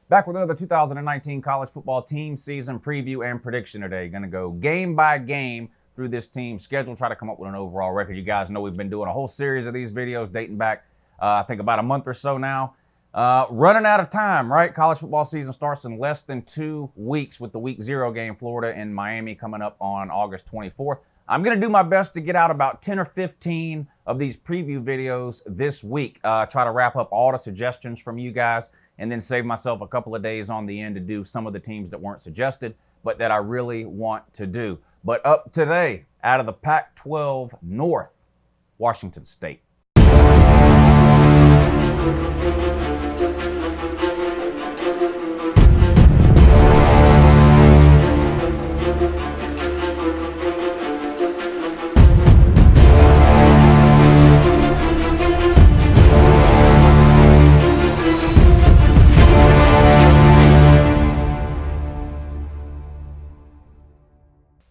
Back with another 2019 college football team season preview and prediction today. Going to go game by game through this team schedule, try to come up with an overall record. You guys know we've been doing a whole series of these videos dating back, I think, about a month or so now. Running out of time, right? College football season starts in less than 2 weeks with the Week 0 game, Florida and Miami, coming up on August 24th. I'm going to do my best to get out about 10 or 15 of these preview videos this week. Try to wrap up all the suggestions from you guys and then save myself a couple of days on the end to do some of the teams that weren't suggested, but that I really want to do. But up today, out of the Pac-12 North, Washington State.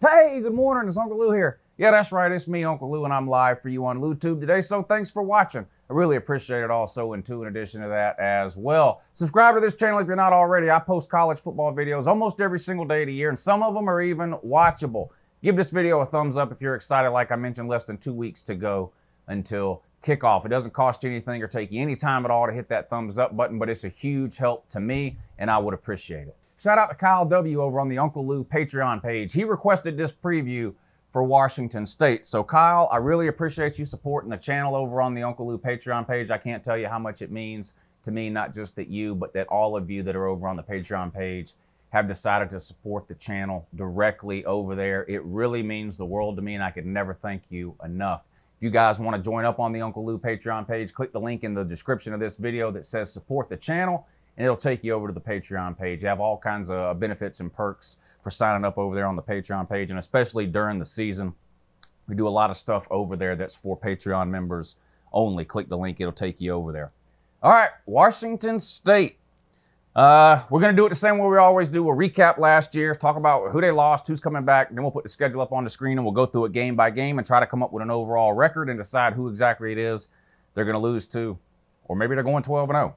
Hey, good morning, it's Uncle Lou here. Yeah, that's right, it's me, Uncle Lou, and I'm live for you on LouTube today, so thanks for watching. I really appreciate it also, and in addition to that as well. Subscribe to this channel if you're not already. I post college football videos almost every single day of the year, and some of them are even watchable. Give this video a thumbs up if you're excited. Like I mentioned, less than 2 weeks to go until kickoff. It doesn't cost you anything or take you any time at all to hit that thumbs up button, but it's a huge help to me, and I would appreciate it. Shout out to Kyle W. over on the Uncle Lou Patreon page. He requested this preview for Washington State. So Kyle, I really appreciate you supporting the channel over on the Uncle Lou Patreon page. I can't tell you how much it means to me, not just that you, but that all of you that are over on the Patreon page have decided to support the channel directly over there. It really means the world to me, and I could never thank you enough. If you guys want to join up on the Uncle Lou Patreon page, click the link in the description of this video that says support the channel, and it'll take you over to the Patreon page. You have all kinds of benefits and perks for signing up over there on the Patreon page, and especially during the season. We do a lot of stuff over there that's for Patreon members only. Click the link, it'll take you over there. All right, Washington State. We're going to do it the same way we always do. We'll recap last year, talk about who they lost, who's coming back, then we'll put the schedule up on the screen, and we'll go through it game by game and try to come up with an overall record and decide who exactly it is they're going to lose to, or maybe they're going 12-0.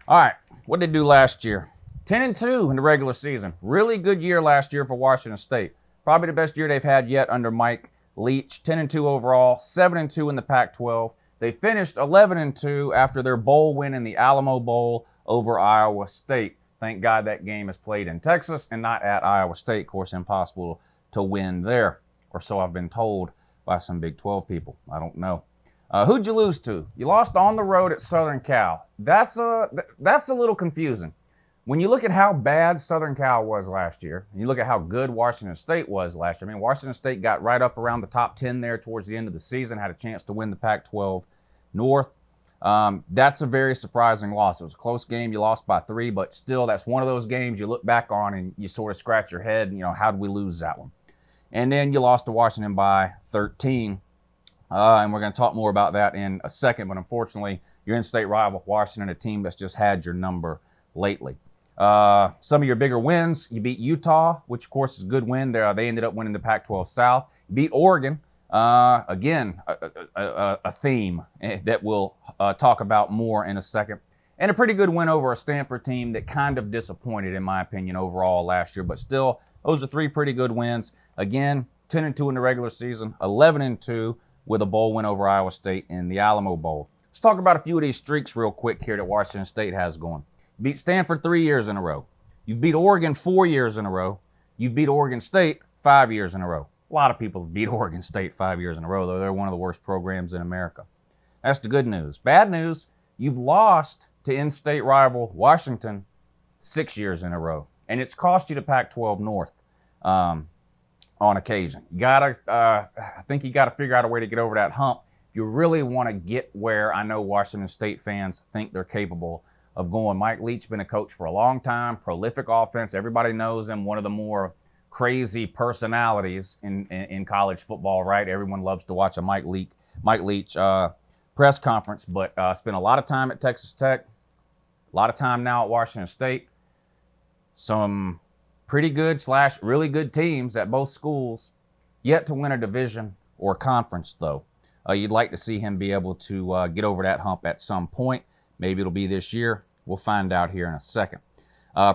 All right, what did they do last year? 10-2 in the regular season. Really good year last year for Washington State. Probably the best year they've had yet under Mike Leach. 10-2 overall, 7-2 in the Pac-12. They finished 11-2 after their bowl win in the Alamo Bowl over Iowa State. Thank God that game is played in Texas and not at Iowa State. Of course, impossible to win there, or so I've been told by some Big 12 people. I don't know. Who'd you lose to? You lost on the road at Southern Cal. That's a little confusing. When you look at how bad Southern Cal was last year, and you look at how good Washington State was last year, I mean, Washington State got right up around the top 10 there towards the end of the season, had a chance to win the Pac-12 North. That's a very surprising loss. It was a close game. You lost by 3, but still, that's one of those games you look back on and you sort of scratch your head, you know, how did we lose that one? And then you lost to Washington by 13. And we're going to talk more about that in a second, but unfortunately, your in-state rival, Washington, a team that's just had your number lately. Some of your bigger wins, you beat Utah, which of course is a good win. They ended up winning the Pac-12 South. You beat Oregon, again, a theme that we'll talk about more in a second. And a pretty good win over a Stanford team that kind of disappointed, in my opinion, overall last year. But still, those are 3 pretty good wins. Again, 10-2 in the regular season, 11-2. With a bowl win over Iowa State in the Alamo Bowl. Let's talk about a few of these streaks real quick here that Washington State has going. You beat Stanford 3 years in a row. You've beat Oregon 4 years in a row. You've beat Oregon State 5 years in a row. A lot of people have beat Oregon State 5 years in a row, though they're one of the worst programs in America. That's the good news. Bad news, you've lost to in-state rival Washington 6 years in a row. And it's cost you the Pac-12 North. On occasion. I think you gotta figure out a way to get over that hump if you really want to get where I know Washington State fans think they're capable of going. Mike Leach been a coach for a long time, prolific offense. Everybody knows him, one of the more crazy personalities in college football, right? Everyone loves to watch a Mike Leach press conference, but spent a lot of time at Texas Tech, a lot of time now at Washington State. Some pretty good / really good teams at both schools. Yet to win a division or conference, though. You'd like to see him be able to get over that hump at some point. Maybe it'll be this year. We'll find out here in a second.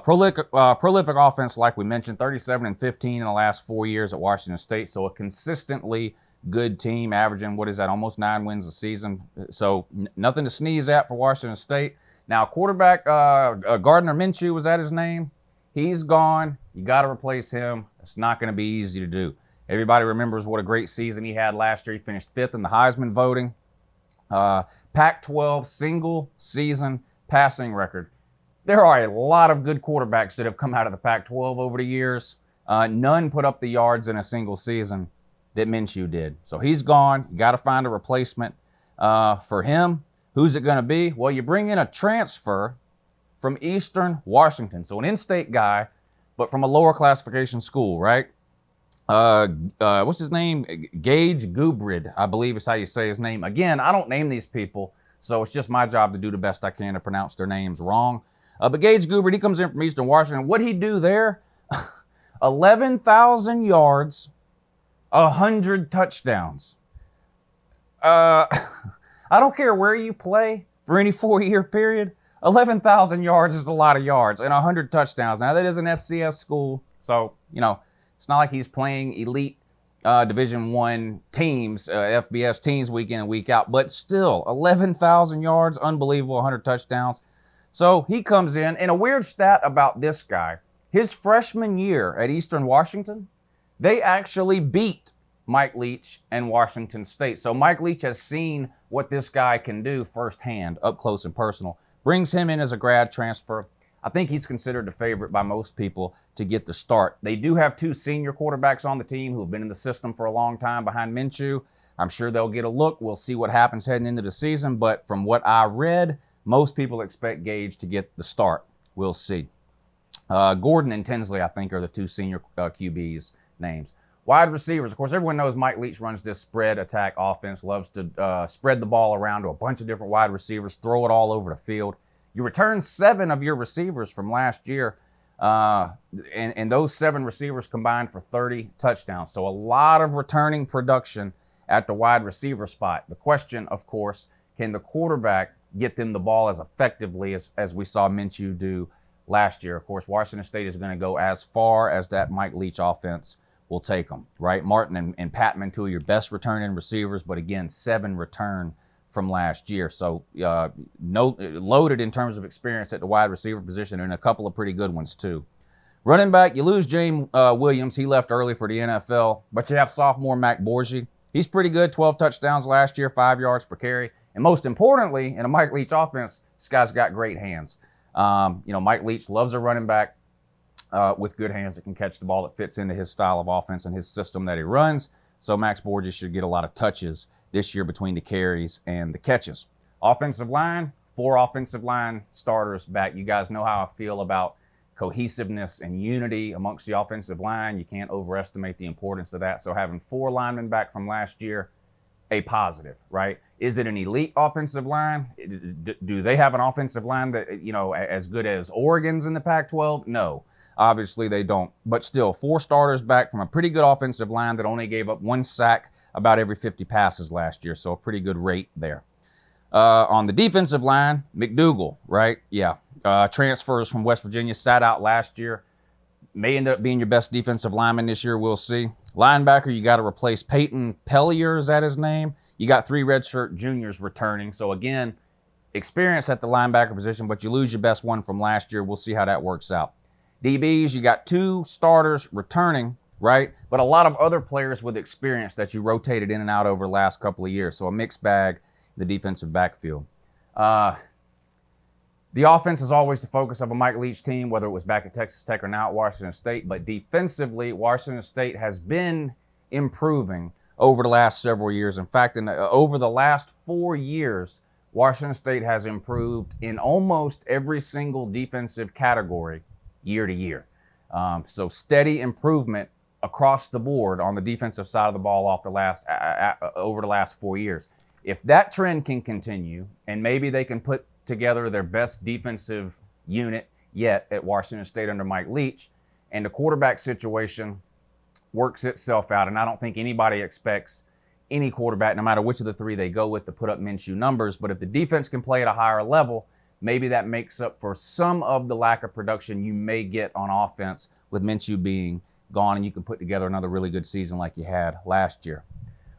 Prolific offense, like we mentioned, 37 and 15 in the last 4 years at Washington State. So a consistently good team, averaging, what is that, almost 9 wins a season. So nothing to sneeze at for Washington State. Now, quarterback Gardner Minshew, was that his name? He's gone. You got to replace him. It's not going to be easy to do. Everybody remembers what a great season he had last year. He finished 5th in the Heisman voting. Pac-12 single season passing record. There are a lot of good quarterbacks that have come out of the Pac-12 over the years. None put up the yards in a single season that Minshew did. So he's gone. You got to find a replacement for him. Who's it going to be? Well, you bring in a transfer from Eastern Washington. So an in-state guy, but from a lower classification school, right? What's his name? Gage Gubrid, I believe is how you say his name. Again, I don't name these people, so it's just my job to do the best I can to pronounce their names wrong. But Gage Gubrid, he comes in from Eastern Washington. What'd he do there? 11,000 yards, 100 touchdowns. I don't care where you play for any 4-year period. 11,000 yards is a lot of yards and 100 touchdowns. Now, that is an FCS school, so, it's not like he's playing elite Division I teams, FBS teams week in and week out, but still, 11,000 yards, unbelievable, 100 touchdowns. So he comes in, and a weird stat about this guy, his freshman year at Eastern Washington, they actually beat Mike Leach and Washington State. So Mike Leach has seen what this guy can do firsthand, up close and personal. Brings him in as a grad transfer. I think he's considered the favorite by most people to get the start. They do have 2 senior quarterbacks on the team who have been in the system for a long time behind Minshew. I'm sure they'll get a look. We'll see what happens heading into the season. But from what I read, most people expect Gage to get the start. We'll see. Gordon and Tinsley, I think, are the 2 senior QBs' names. Wide receivers, of course, everyone knows Mike Leach runs this spread attack offense, loves to spread the ball around to a bunch of different wide receivers, throw it all over the field. You return 7 of your receivers from last year, and those 7 receivers combined for 30 touchdowns. So a lot of returning production at the wide receiver spot. The question, of course, can the quarterback get them the ball as effectively as we saw Minshew do last year? Of course, Washington State is going to go as far as that Mike Leach offense will take them, right? Martin and Patman, 2 of your best returning receivers, but again, 7 return from last year. So loaded in terms of experience at the wide receiver position, and a couple of pretty good ones too. Running back, you lose James Williams. He left early for the NFL, but you have sophomore Mac Borgi. He's pretty good, 12 touchdowns last year, 5 yards per carry. And most importantly, in a Mike Leach offense, this guy's got great hands. Mike Leach loves a running back with good hands that can catch the ball that fits into his style of offense and his system that he runs. So Max Borges should get a lot of touches this year between the carries and the catches. Offensive line, 4 offensive line starters back. You guys know how I feel about cohesiveness and unity amongst the offensive line. You can't overestimate the importance of that. So having 4 linemen back from last year, a positive, right? Is it an elite offensive line? Do they have an offensive line that, as good as Oregon's in the Pac-12? No. Obviously, they don't. But still, 4 starters back from a pretty good offensive line that only gave up 1 sack about every 50 passes last year. So a pretty good rate there. On the defensive line, McDougal, right? Yeah. Transfers from West Virginia, sat out last year. May end up being your best defensive lineman this year. We'll see. Linebacker, you got to replace Peyton Pellier. Is that his name? You got 3 redshirt juniors returning. So again, experience at the linebacker position, but you lose your best one from last year. We'll see how that works out. DBs, you got 2 starters returning, right? But a lot of other players with experience that you rotated in and out over the last couple of years. So a mixed bag in the defensive backfield. The offense is always the focus of a Mike Leach team, whether it was back at Texas Tech or now at Washington State. But defensively, Washington State has been improving over the last several years. In fact, over the last 4 years, Washington State has improved in almost every single defensive category year to year. So steady improvement across the board on the defensive side of the ball over the last 4 years. If that trend can continue, and maybe they can put together their best defensive unit yet at Washington State under Mike Leach, and the quarterback situation works itself out, and I don't think anybody expects any quarterback, no matter which of the 3 they go with, to put up Minshew numbers, but if the defense can play at a higher level, maybe that makes up for some of the lack of production you may get on offense with Minshew being gone, and you can put together another really good season like you had last year.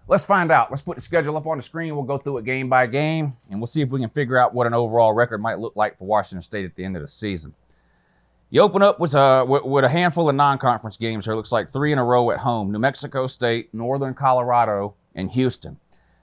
Let's find out. Let's put the schedule up on the screen. We'll go through it game by game, and we'll see if we can figure out what an overall record might look like for Washington State at the end of the season. You open up with a handful of non-conference games here. It looks like 3 in a row at home: New Mexico State, Northern Colorado, and Houston.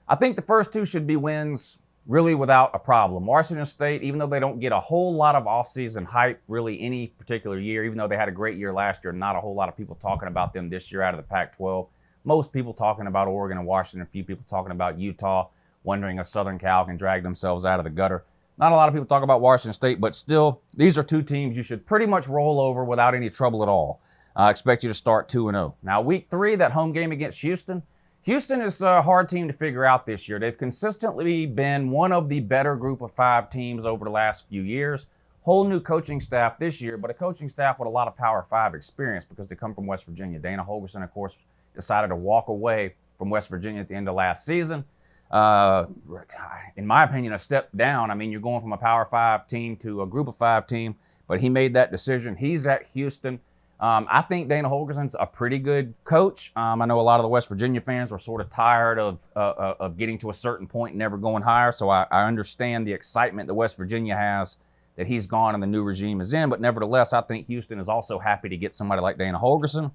I think the first 2 should be wins really without a problem. Washington State, even though they don't get a whole lot of offseason hype really any particular year, even though they had a great year last year, not a whole lot of people talking about them this year out of the Pac-12. Most people talking about Oregon and Washington, a few people talking about Utah, wondering if Southern Cal can drag themselves out of the gutter. Not a lot of people talk about Washington State, but still, these are 2 teams you should pretty much roll over without any trouble at all. I expect you to start 2-0. Now, week 3, that home game against Houston. Houston is a hard team to figure out this year. They've consistently been one of the better group of 5 teams over the last few years. Whole new coaching staff this year, but a coaching staff with a lot of Power 5 experience because they come from West Virginia. Dana Holgorsen, of course, decided to walk away from West Virginia at the end of last season. In my opinion, a step down. I mean, you're going from a Power 5 team to a Group of 5 team, but he made that decision. He's at Houston. I think Dana Holgorsen's a pretty good coach. I know a lot of the West Virginia fans were sort of tired of getting to a certain point and never going higher, so I understand the excitement that West Virginia has that he's gone and the new regime is in, but nevertheless, I think Houston is also happy to get somebody like Dana Holgorsen.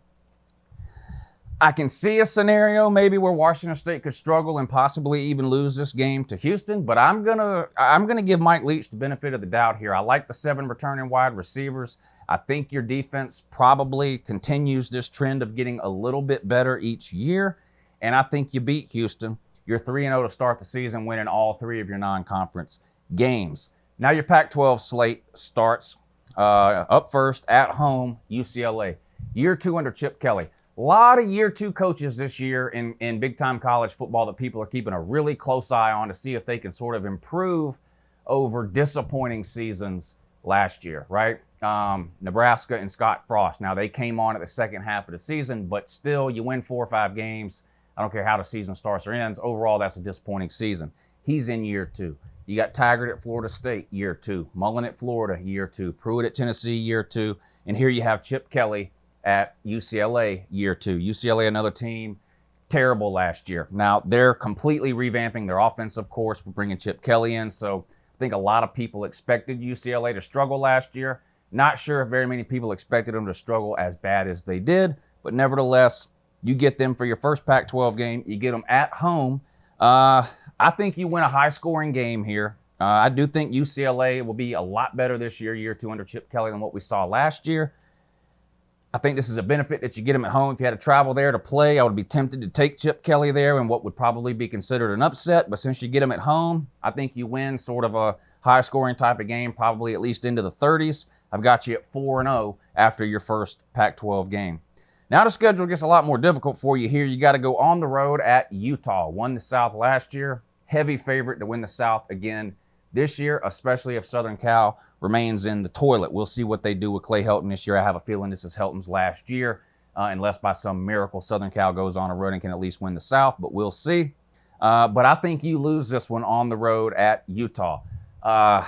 I can see a scenario maybe where Washington State could struggle and possibly even lose this game to Houston, but I'm gonna give Mike Leach the benefit of the doubt here. I like the 7 returning wide receivers. I think your defense probably continues this trend of getting a little bit better each year, and I think you beat Houston. You're 3-0 to start the season, winning all 3 of your non-conference games. Now your Pac-12 slate starts up first at home, UCLA. Year 2 under Chip Kelly. A lot of year 2 coaches this year in big-time college football that people are keeping a really close eye on to see if they can sort of improve over disappointing seasons last year, right? Nebraska and Scott Frost. Now, they came on at the second half of the season, but still, you win 4 or 5 games. I don't care how the season starts or ends. Overall, that's a disappointing season. He's in year 2. You got Taggart at Florida State, year 2. Mullen at Florida, year 2. Pruitt at Tennessee, year 2. And here you have Chip Kelly at UCLA, year 2. UCLA, another team, terrible last year. Now, they're completely revamping their offense, of course. We're bringing Chip Kelly in, so I think a lot of people expected UCLA to struggle last year. Not sure if very many people expected them to struggle as bad as they did, but nevertheless, you get them for your first Pac-12 game. You get them at home. I think you win a high-scoring game here. I do think UCLA will be a lot better this year, year 2 under Chip Kelly, than what we saw last year. I think this is a benefit that you get them at home. If you had to travel there to play, I would be tempted to take Chip Kelly there in what would probably be considered an upset. But since you get them at home, I think you win sort of a high-scoring type of game, probably at least into the 30s. I've got you at 4-0 after your first Pac-12 game. Now the schedule gets a lot more difficult for you here. You got to go on the road at Utah. Won the South last year. Heavy favorite to win the South again this year, especially if Southern Cal remains in the toilet. We'll see what they do with Clay Helton this year. I have a feeling this is Helton's last year, unless by some miracle Southern Cal goes on a run and can at least win the South, but we'll see. But I think you lose this one on the road at Utah. I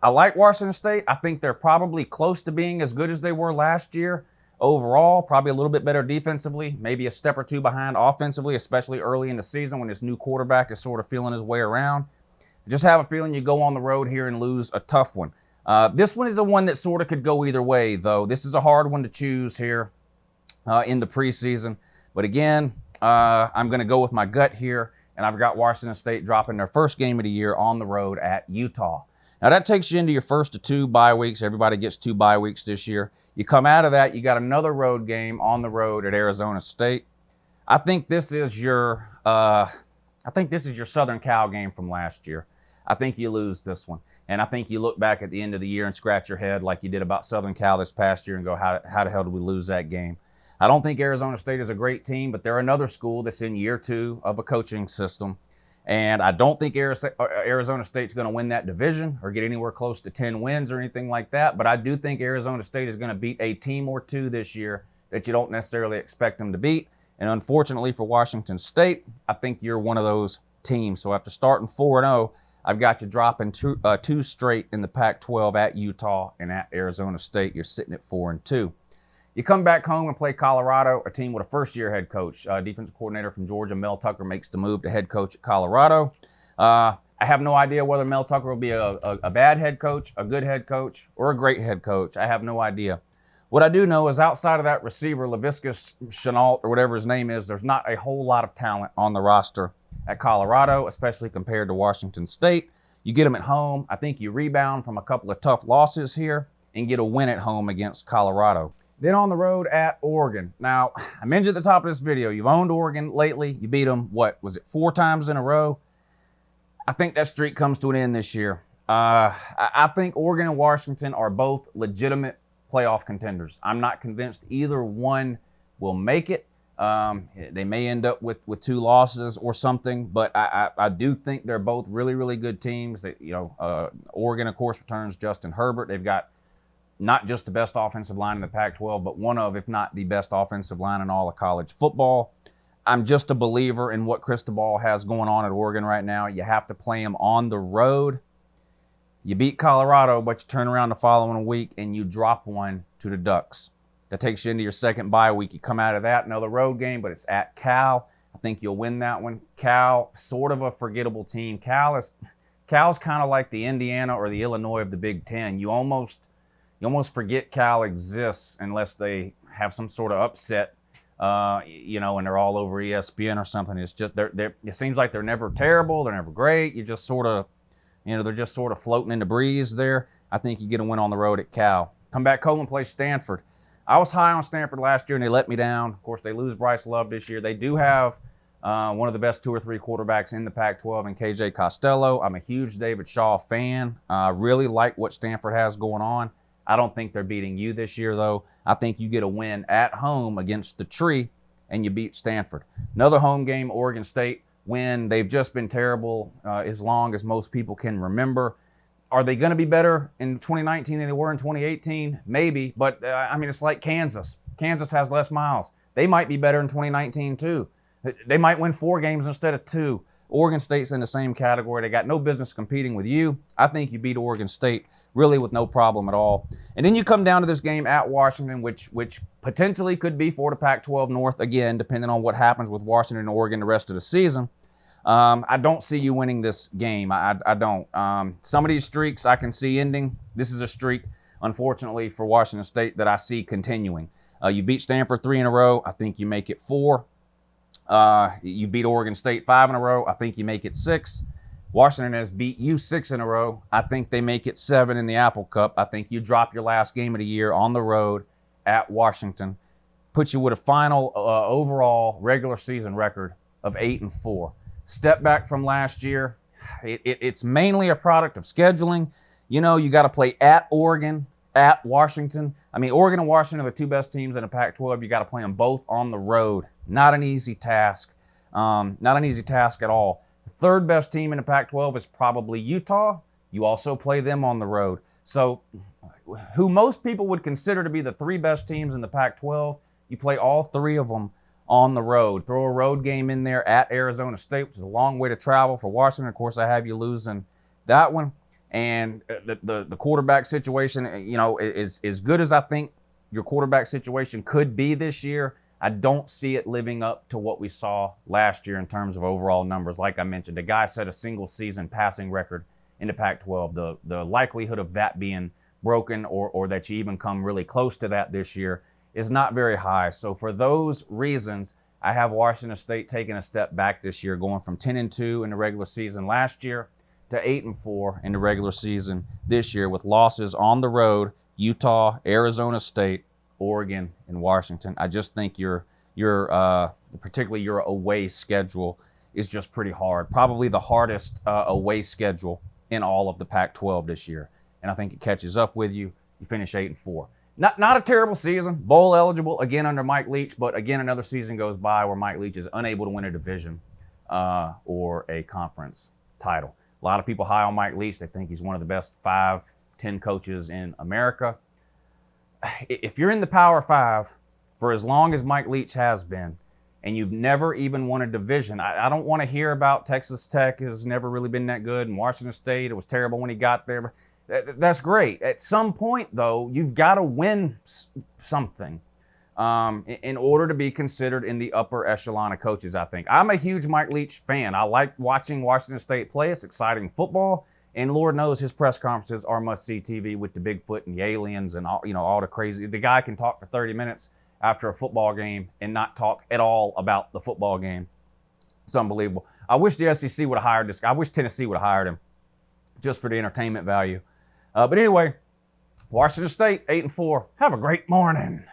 like Washington State. I think they're probably close to being as good as they were last year. Overall, probably a little bit better defensively, maybe a step or 2 behind offensively, especially early in the season when this new quarterback is sort of feeling his way around. I just have a feeling you go on the road here and lose a tough one. This one is a one that sort of could go either way, though. This is a hard one to choose here in the preseason. But again, I'm going to go with my gut here, and I've got Washington State dropping their first game of the year on the road at Utah. Now, that takes you into your first of 2 bye weeks. Everybody gets 2 bye weeks this year. You come out of that, you got another road game on the road at Arizona State. I think this is your Southern Cal game from last year. I think you lose this one. And I think you look back at the end of the year and scratch your head like you did about Southern Cal this past year and go, how the hell did we lose that game? I don't think Arizona State is a great team, but they're another school that's in year 2 of a coaching system. And I don't think Arizona State's going to win that division or get anywhere close to 10 wins or anything like that. But I do think Arizona State is going to beat a team or 2 this year that you don't necessarily expect them to beat. And unfortunately for Washington State, I think you're one of those teams. So after starting 4-0, I've got you dropping two straight in the Pac-12 at Utah and at Arizona State. You're sitting at 4-2. You come back home and play Colorado, a team with a first-year head coach. Defensive coordinator from Georgia, Mel Tucker, makes the move to head coach at Colorado. I have no idea whether Mel Tucker will be a bad head coach, a good head coach, or a great head coach. I have no idea. What I do know is outside of that receiver, Laviscus Chenault, or whatever his name is, there's not a whole lot of talent on the roster at Colorado, especially compared to Washington State. You get them at home. I think you rebound from a couple of tough losses here and get a win at home against Colorado. Then on the road at Oregon. Now, I mentioned at the top of this video, you've owned Oregon lately. You beat them, what, was it 4 times in a row? I think that streak comes to an end this year. I think Oregon and Washington are both legitimate playoff contenders. I'm not convinced either one will make it. They may end up with 2 losses or something, but I do think they're both really, really good teams. Oregon, of course, returns Justin Herbert. They've got not just the best offensive line in the Pac-12, but one of, if not the best offensive line in all of college football. I'm just a believer in what Cristobal has going on at Oregon right now. You have to play them on the road. You beat Colorado, but you turn around the following week and you drop one to the Ducks. That takes you into your second bye week. You come out of that, another road game, but it's at Cal. I think you'll win that one. Cal, sort of a forgettable team. Cal's kind of like the Indiana or the Illinois of the Big Ten. You almost forget Cal exists unless they have some sort of upset, and they're all over ESPN or something. It's just it seems like they're never terrible, they're never great. You just sort of, they're just sort of floating in the breeze there. I think you get a win on the road at Cal. Come back home and play Stanford. I was high on Stanford last year and they let me down. Of course, they lose Bryce Love this year. They do have one of the best 2 or 3 quarterbacks in the Pac-12 in KJ Costello. I'm a huge David Shaw fan. Really like what Stanford has going on. I don't think they're beating you this year, though. I think you get a win at home against the Tree and you beat Stanford. Another home game, Oregon State win. They've just been terrible as long as most people can remember. Are they going to be better in 2019 than they were in 2018? Maybe, but it's like Kansas. Kansas has Les Miles. They might be better in 2019 too. They might win 4 games instead of 2. Oregon State's in the same category. They got no business competing with you. I think you beat Oregon State really with no problem at all. And then you come down to this game at Washington, which potentially could be for the Pac-12 North again, depending on what happens with Washington and Oregon the rest of the season. I don't see you winning this game. I don't. Some of these streaks I can see ending. This is a streak, unfortunately, for Washington State that I see continuing. You beat Stanford 3 in a row. I think you make it 4. You beat Oregon State 5 in a row. I think you make it 6. Washington has beat you 6 in a row. I think they make it 7 in the Apple Cup. I think you drop your last game of the year on the road at Washington. Puts you with a final overall regular season record of 8-4. Step back from last year. It's mainly a product of scheduling. You got to play at Oregon, at Washington. Oregon and Washington are the 2 best teams in the Pac-12. You got to play them both on the road. Not an easy task. Not an easy task at all. The 3rd best team in the Pac-12 is probably Utah. You also play them on the road. So who most people would consider to be the 3 best teams in the Pac-12, you play all 3 of them on the road. Throw a road game in there at Arizona State, which is a long way to travel for Washington. Of course, I have you losing that one. And the quarterback situation, is as good as I think your quarterback situation could be this year. I don't see it living up to what we saw last year in terms of overall numbers. Like I mentioned, a guy set a single season passing record in the Pac-12. The likelihood of that being broken or that you even come really close to that this year is not very high. So for those reasons, I have Washington State taking a step back this year, going from 10-2 in the regular season last year to 8-4 in the regular season this year, with losses on the road: Utah, Arizona State, Oregon, and Washington. I just think particularly your away schedule is just pretty hard. Probably the hardest away schedule in all of the Pac-12 this year. And I think it catches up with you. You finish 8-4. Not a terrible season. Bowl eligible again under Mike Leach, but again, another season goes by where Mike Leach is unable to win a division or a conference title. A lot of people high on Mike Leach. They think he's one of the best 5-10 coaches in America. If you're in the Power 5 for as long as Mike Leach has been, and you've never even won a division. I don't want to hear about Texas Tech has never really been that good, and Washington State, it was terrible when he got there. That's great. At some point, though, you've got to win something in order to be considered in the upper echelon of coaches, I think. I'm a huge Mike Leach fan. I like watching Washington State play. It's exciting football. And Lord knows his press conferences are must-see TV with the Bigfoot and the aliens and all, all the crazy. The guy can talk for 30 minutes after a football game and not talk at all about the football game. It's unbelievable. I wish the SEC would have hired this guy. I wish Tennessee would have hired him just for the entertainment value. But anyway, Washington State, 8-4. Have a great morning.